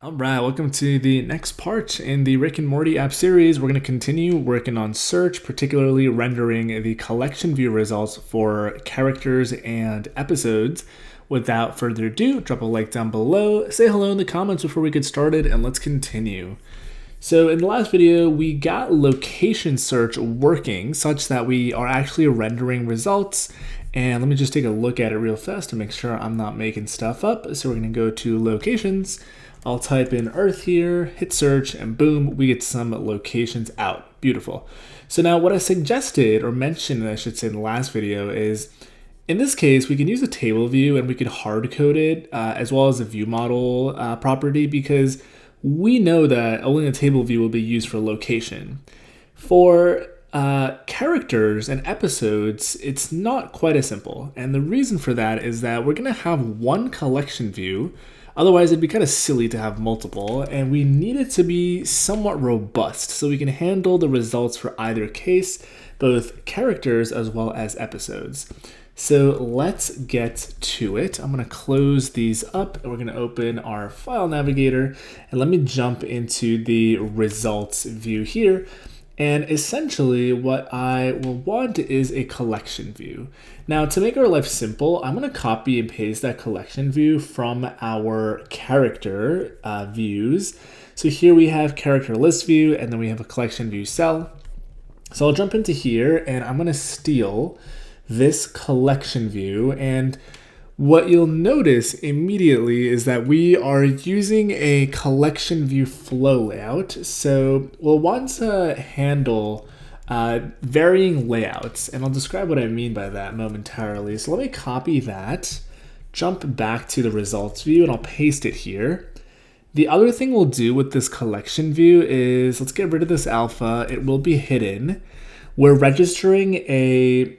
All right, welcome to the next part in the Rick and Morty app series. We're going to continue working on search, particularly rendering the collection view results for characters and episodes. Without further ado, drop a like down below, say hello in the comments before we get started, and let's continue. So in the last video, we got location search working such that we are actually rendering results. And let me just take a look at it real fast to make sure I'm not making stuff up. So we're going to go to locations. I'll type in Earth here, hit search, and boom, we get some locations out. Beautiful. So now what I suggested, or mentioned, I should say, in the last video is, in this case, we can use a table view and we could hard code it as well as a view model property, because we know that only a table view will be used for location. For characters and episodes, it's not quite as simple. And the reason for that is that we're going to have one collection view. Otherwise, it'd be kind of silly to have multiple, and we need it to be somewhat robust so we can handle the results for either case, both characters as well as episodes. So let's get to it. I'm going to close these up, and we're going to open our file navigator, and let me jump into the results view here. And essentially what I will want is a collection view. Now, to make our life simple, I'm going to copy and paste that collection view from our character views. So here we have character list view, and then we have a collection view cell. So I'll jump into here, and I'm going to steal this collection view. And what you'll notice immediately is that we are using a collection view flow layout. So we'll want to handle varying layouts, and I'll describe what I mean by that momentarily. So let me copy that, jump back to the results view, and I'll paste it here. The other thing we'll do with this collection view is, let's get rid of this alpha. It will be hidden. We're registering a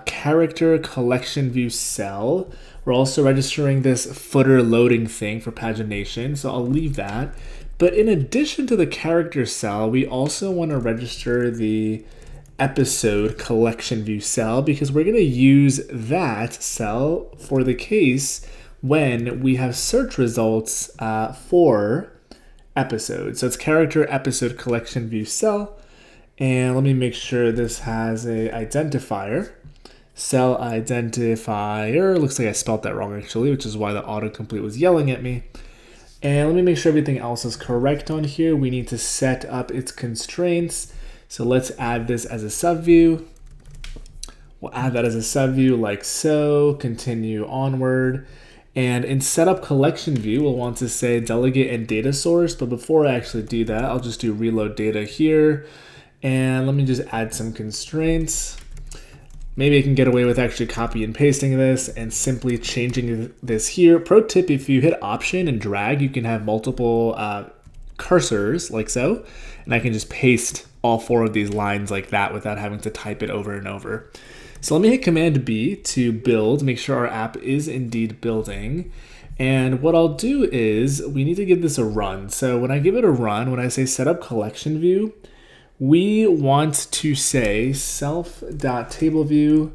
character collection view cell. We're also registering this footer loading thing for pagination, so I'll leave that. But in addition to the character cell, we also want to register the episode collection view cell, because we're going to use that cell for the case when we have search results for episodes. So it's character episode collection view cell. And let me make sure this has a identifier. Cell identifier. Looks like I spelled that wrong actually, which is why the autocomplete was yelling at me. And let me make sure everything else is correct on here. We need to set up its constraints. So let's add this as a subview. We'll add that as a subview like so. Continue onward. And in setup collection view, we'll want to say delegate and data source. But before I actually do that, I'll just do reload data here. And let me just add some constraints. Maybe I can get away with actually copy and pasting this and simply changing this here. Pro tip, if you hit Option and drag, you can have multiple cursors like so. And I can just paste all four of these lines like that without having to type it over and over. So let me hit Command B to build, make sure our app is indeed building. And what I'll do is we need to give this a run. So when I give it a run, when I say setup collection view, we want to say self.tableview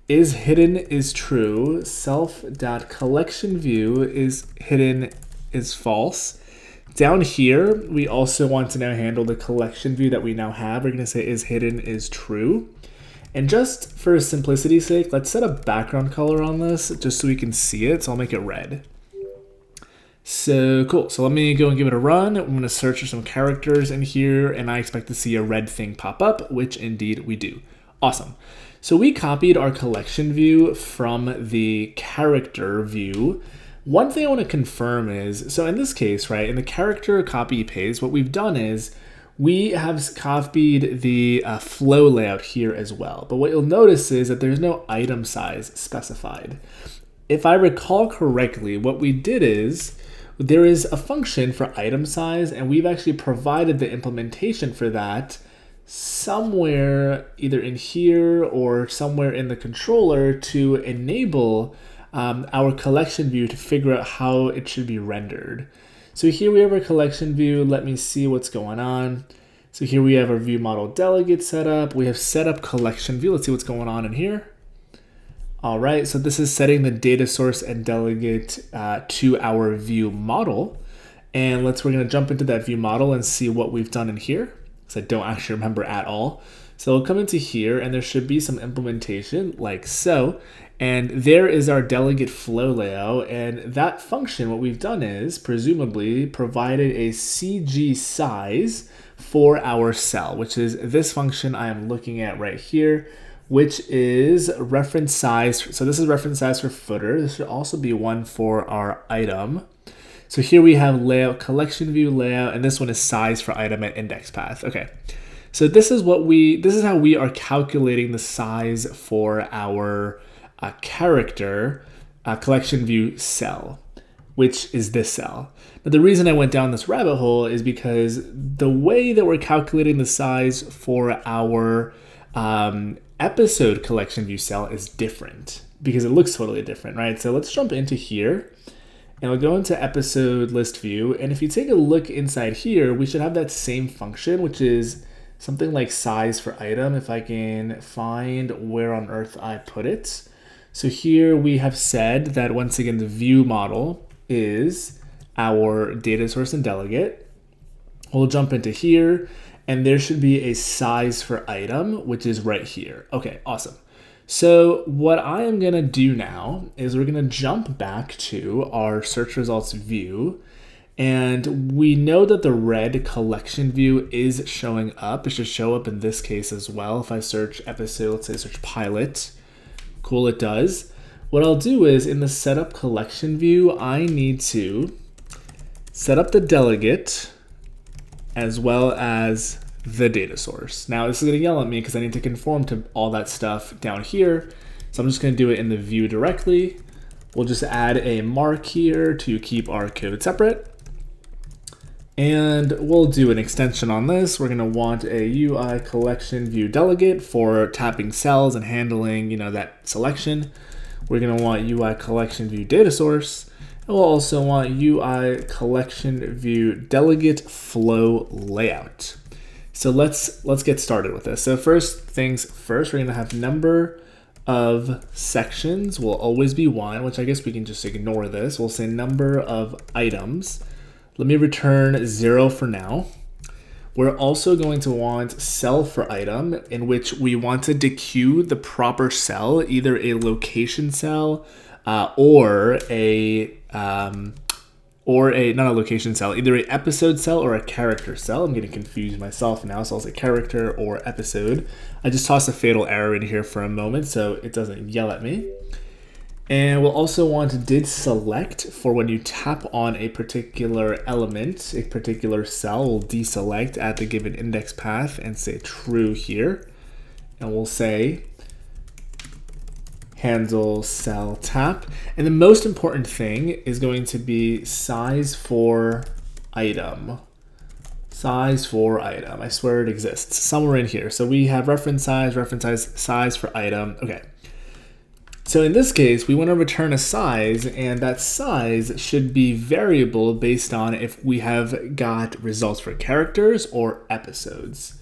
is hidden is true, self.collectionView is hidden is false. Down here, we also want to now handle the collection view that we now have. We're going to say is hidden is true. And just for simplicity's sake, let's set a background color on this just so we can see it. So I'll make it red. So cool, so let me go and give it a run. I'm gonna search for some characters in here, and I expect to see a red thing pop up, which indeed we do. Awesome. So we copied our collection view from the character view. One thing I wanna confirm is, so in this case, right, in the character copy paste, what we've done is we have copied the flow layout here as well. But what you'll notice is that there's no item size specified. If I recall correctly, what we did is, there is a function for item size, and we've actually provided the implementation for that somewhere either in here or somewhere in the controller to enable our collection view to figure out how it should be rendered. So here we have our collection view. Let me see what's going on. So here we have our view model delegate set up. We have set up collection view. Let's see what's going on in here. All right, so this is setting the data source and delegate to our view model. And we're gonna jump into that view model and see what we've done in here, because I don't actually remember at all. So we'll come into here and there should be some implementation like so. And there is our delegate flow layout. And that function, what we've done is presumably provided a CG size for our cell, which is this function I am looking at right here, which is reference size. So this is reference size for footer. This should also be one for our item. So here we have layout, collection view layout, and this one is size for item and index path. Okay. So this is how we are calculating the size for our character collection view cell, which is this cell. Now the reason I went down this rabbit hole is because the way that we're calculating the size for our episode collection view cell is different because it looks totally different, right? So let's jump into here and we'll go into episode list view. And if you take a look inside here, we should have that same function, which is something like size for item, if I can find where on earth I put it. So here we have said that once again, the view model is our data source and delegate. We'll jump into here and there should be a size for item, which is right here. Okay, awesome. So what I am gonna do now is we're gonna jump back to our search results view. And we know that the red collection view is showing up. It should show up in this case as well. If I search episode, let's say search pilot, cool, it does. What I'll do is in the setup collection view, I need to set up the delegate as well as the data source. Now this is gonna yell at me because I need to conform to all that stuff down here. So I'm just gonna do it in the view directly. We'll just add a mark here to keep our code separate. And we'll do an extension on this. We're gonna want a UI collection view delegate for tapping cells and handling, that selection. We're gonna want UI collection view data source. And we'll also want UI collection view delegate flow layout. So let's get started with this. So first things first, we're gonna have number of sections will always be 1, which I guess we can just ignore this. We'll say number of items. Let me return 0 for now. We're also going to want cell for item, in which we want to dequeue the proper cell, either a location cell or not a location cell, either an episode cell or a character cell. I'm getting confused myself now, so I'll say character or episode. I just tossed a fatal error in here for a moment so it doesn't yell at me. And we'll also want did select for when you tap on a particular element, a particular cell, we'll deselect at the given index path and say true here. And we'll say handle cell tap. And the most important thing is going to be size for item. Size for item. I swear it exists somewhere in here. So we have reference size, size for item. Okay. So in this case, we want to return a size, and that size should be variable based on if we have got results for characters or episodes.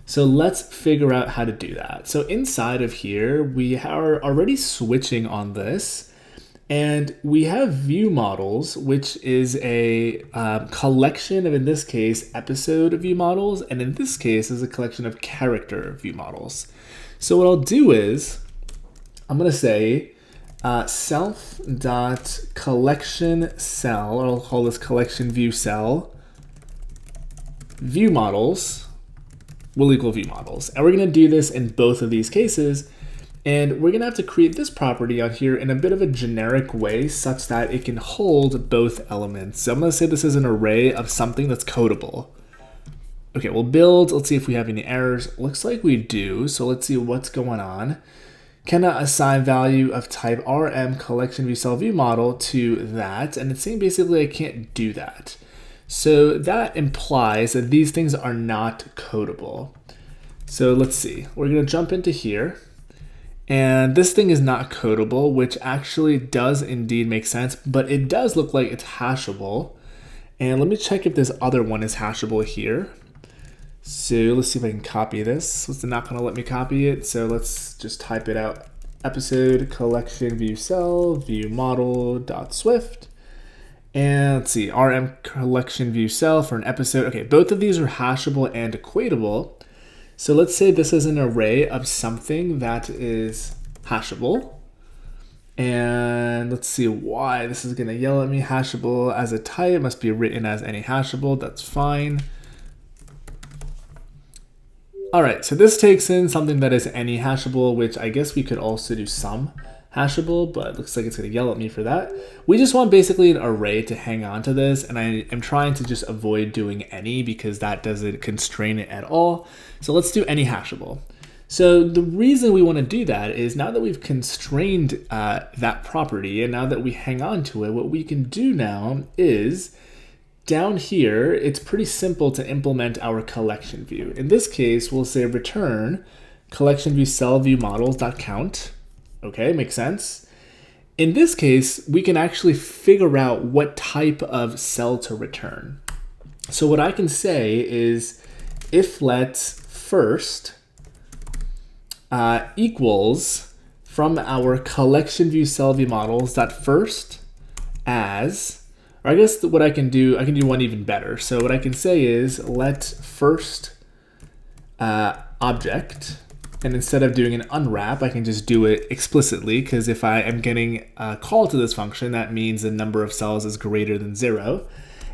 So let's figure out how to do that. So inside of here, we are already switching on this, and we have view models, which is a collection of, in this case, episode view models, and in this case is a collection of character view models. So what I'll do is, I'm gonna say self.collection cell, or I'll call this collection view cell, view models will equal view models. And we're gonna do this in both of these cases. And we're gonna have to create this property out here in a bit of a generic way such that it can hold both elements. So I'm gonna say this is an array of something that's codable. Okay, we'll build, let's see if we have any errors. Looks like we do, so let's see what's going on. Cannot assign value of type RM collection view cell view model to that, and it's saying basically I can't do that. So that implies that these things are not codable. So let's see, we're gonna jump into here, and this thing is not codable, which actually does indeed make sense, but it does look like it's hashable. And let me check if this other one is hashable here. So let's see if I can copy this. It's not gonna let me copy it, so let's just type it out. Episode collection view cell view model dot swift. And let's see, RM collection view cell for an episode. Okay, both of these are hashable and equatable. So let's say this is an array of something that is hashable. And let's see why this is going to yell at me. Hashable as a type must be written as any hashable. That's fine. All right, so this takes in something that is any hashable, which I guess we could also do some hashable, but it looks like it's going to yell at me for that. We just want basically an array to hang on to this, and I am trying to just avoid doing any because that doesn't constrain it at all. So let's do any hashable. So the reason we want to do that is now that we've constrained that property and now that we hang on to it, what we can do now is down here, it's pretty simple to implement our collection view. In this case, we'll say return collection view cell view models.count. Okay, makes sense. In this case, we can actually figure out what type of cell to return. So what I can say is if let first equals from our collection view cell view models that first as, or I guess what I can do one even better. So what I can say is let first object, and instead of doing an unwrap, I can just do it explicitly, because if I am getting a call to this function, that means the number of cells is greater than 0.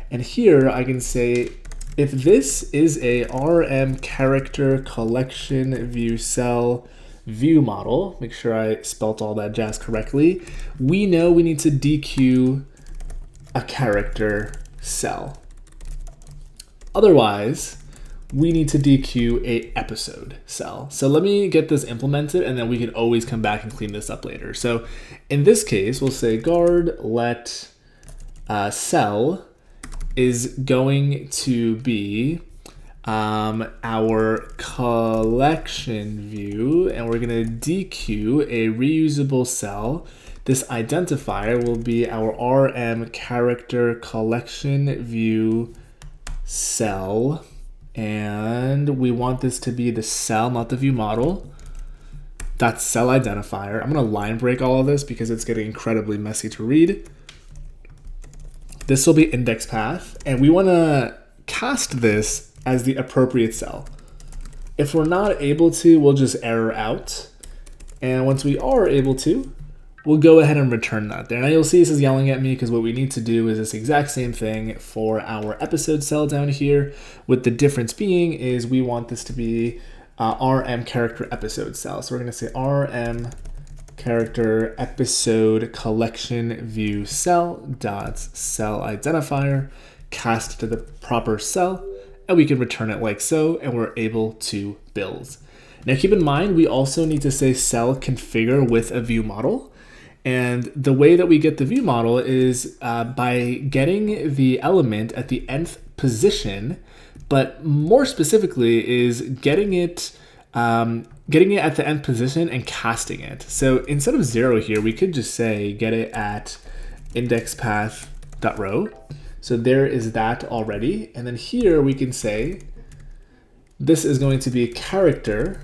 And here I can say if this is a RM character collection view cell view model, make sure I spelt all that jazz correctly, we know we need to dequeue a character cell. Otherwise, we need to dequeue a episode cell. So let me get this implemented and then we can always come back and clean this up later. So in this case, we'll say guard let cell is going to be our collection view, and we're gonna dequeue a reusable cell. This identifier will be our RM character collection view cell, and we want this to be the cell, not the view model. That's cell identifier. I'm gonna line break all of this because it's getting incredibly messy to read. This will be index path, and we wanna cast this as the appropriate cell. If we're not able to, we'll just error out. And once we are able to, we'll go ahead and return that there. Now you'll see this is yelling at me because what we need to do is this exact same thing for our episode cell down here, with the difference being is we want this to be RM character episode cell. So we're gonna say RM character episode collection view cell dot cell identifier cast to the proper cell, and we can return it like so, and we're able to build. Now keep in mind, we also need to say cell configure with a view model. And the way that we get the view model is by getting the element at the nth position, but more specifically is getting it at the nth position and casting it. So instead of 0 here, we could just say get it at index path.row. So there is that already. And then here we can say this is going to be character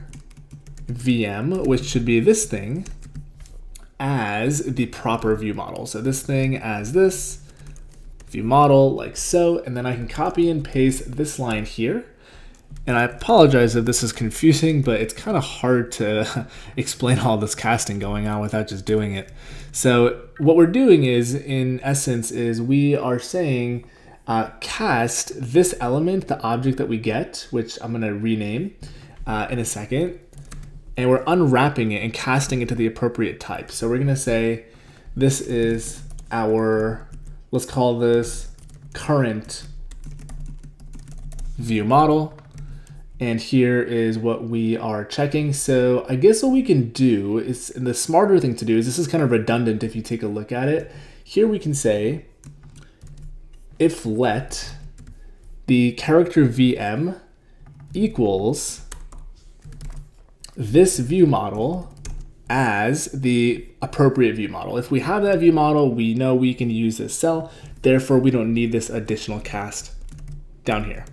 VM, which should be this thing, as the proper view model. So this thing as this view model like so, and then I can copy and paste this line here. And I apologize if this is confusing, but it's kind of hard to explain all this casting going on without just doing it. So what we're doing is, in essence, is we are saying cast this element, the object that we get, which I'm gonna rename in a second, and we're unwrapping it and casting it to the appropriate type. So we're gonna say this is our, let's call this current view model. And here is what we are checking. So I guess what we can do is, and the smarter thing to do is, this is kind of redundant if you take a look at it. Here we can say if let the character VM equals this view model as the appropriate view model. If we have that view model, we know we can use this cell. Therefore, we don't need this additional cast down here.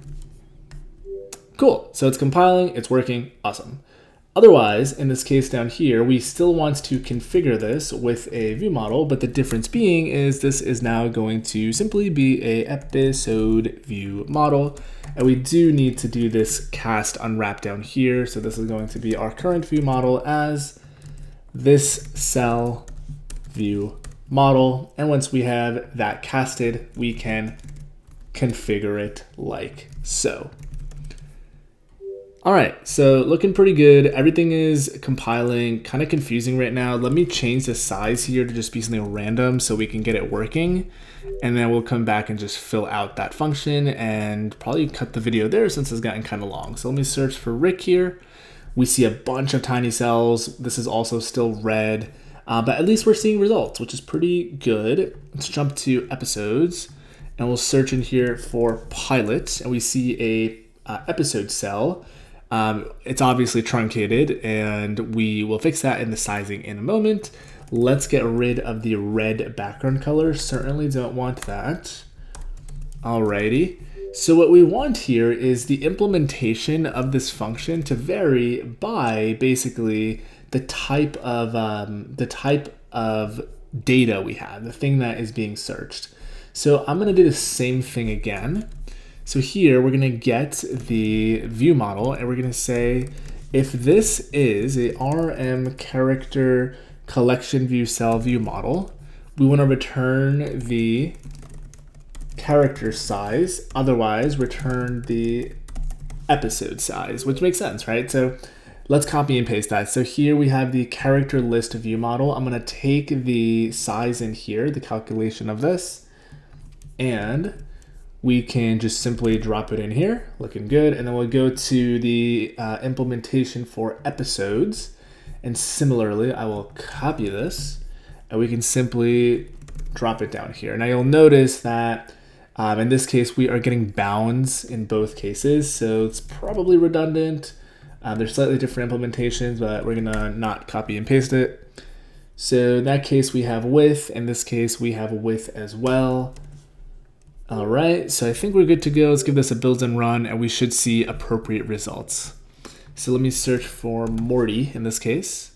Cool, so it's compiling, it's working, awesome. Otherwise, in this case down here, we still want to configure this with a view model, but the difference being is this is now going to simply be a episode view model. And we do need to do this cast unwrap down here. So this is going to be our current view model as this cell view model. And once we have that casted, we can configure it like so. All right, so looking pretty good. Everything is compiling, kind of confusing right now. Let me change the size here to just be something random so we can get it working. And then we'll come back and just fill out that function and probably cut the video there since it's gotten kind of long. So let me search for Rick here. We see a bunch of tiny cells. This is also still red, but at least we're seeing results, which is pretty good. Let's jump to episodes and we'll search in here for pilot and we see a episode cell. It's obviously truncated and we will fix that in the sizing in a moment. Let's get rid of the red background color. Certainly don't want that. Alrighty. So what we want here is the implementation of this function to vary by basically the type of data we have, the thing that is being searched. So I'm going to do the same thing again. So here we're going to get the view model and we're going to say if this is a RM character collection view cell view model, we want to return the character size, otherwise return the episode size, which makes sense, right? So let's copy and paste that. So here we have the character list view model. I'm going to take the size in here, the calculation of this, and we can just simply drop it in here, looking good. And then we'll go to the implementation for episodes. And similarly, I will copy this and we can simply drop it down here. Now you'll notice that in this case, we are getting bounds in both cases. So it's probably redundant. There's slightly different implementations, but we're gonna not copy and paste it. So in that case, we have width. In this case, we have width as well. All right, so I think we're good to go. Let's give this a build and run and we should see appropriate results. So let me search for Morty in this case.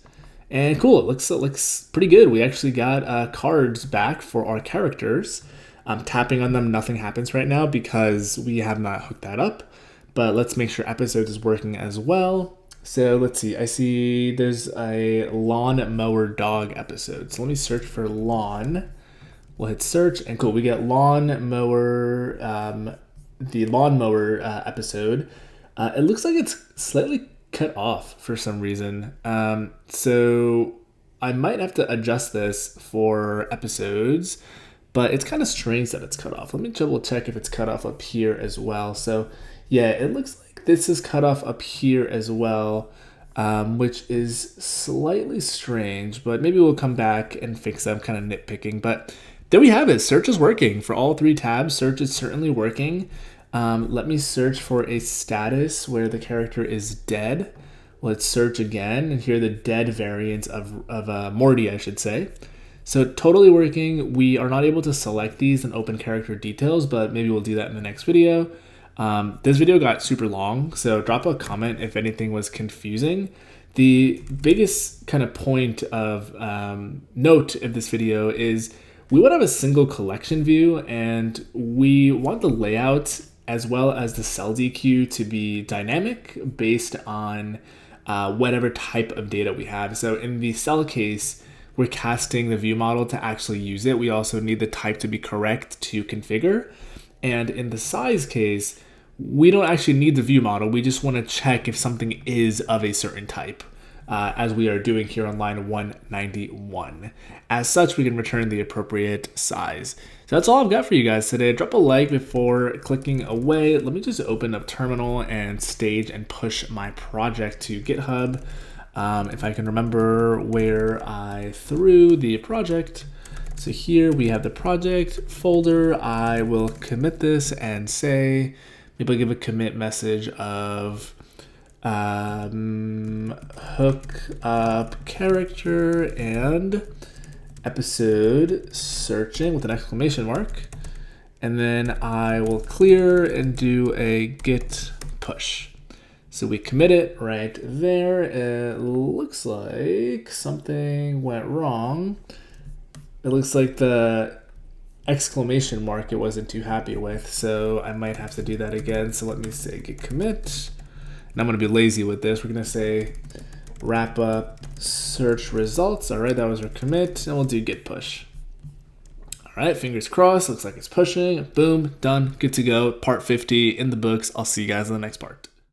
And cool, it looks pretty good. We actually got cards back for our characters. I'm tapping on them, nothing happens right now because we have not hooked that up. But let's make sure episodes is working as well. So let's see, I see there's a lawn mower dog episode. So let me search for lawn. We'll hit search and cool, we get lawn mower, the lawnmower episode. It looks like it's slightly cut off for some reason. So I might have to adjust this for episodes, but it's kind of strange that it's cut off. Let me double check if it's cut off up here as well. So yeah, it looks like this is cut off up here as well, which is slightly strange, but maybe we'll come back and fix that. I'm kind of nitpicking, but there we have it. Search is working for all three tabs. Search is certainly working. Let me search for a status where the character is dead. Let's search again and here the dead variant of Morty, I should say. So totally working. We are not able to select these and open character details, but maybe we'll do that in the next video. This video got super long, so drop a comment if anything was confusing. The biggest kind of point of note of this video is we want to have a single collection view and we want the layout as well as the cell DQ to be dynamic based on whatever type of data we have. So in the cell case, we're casting the view model to actually use it. We also need the type to be correct to configure. And in the size case, we don't actually need the view model. We just want to check if something is of a certain type, as we are doing here on line 191. As such, we can return the appropriate size. So that's all I've got for you guys today. Drop a like before clicking away. Let me just open up Terminal and stage and push my project to GitHub. If I can remember where I threw the project. So here we have the project folder. I will commit this and say, maybe I'll give a commit message of hook up character and episode searching with an exclamation mark. And then I will clear and do a git push. So we commit it right there. It looks like something went wrong. It looks like the exclamation mark it wasn't too happy with, so I might have to do that again. So let me say git commit, and I'm going to be lazy with this. We're going to say wrap up search results. All right, that was our commit, and we'll do git push. All right, fingers crossed. Looks like it's pushing. Boom, done, good to go. Part 50 in the books. I'll see you guys in the next part.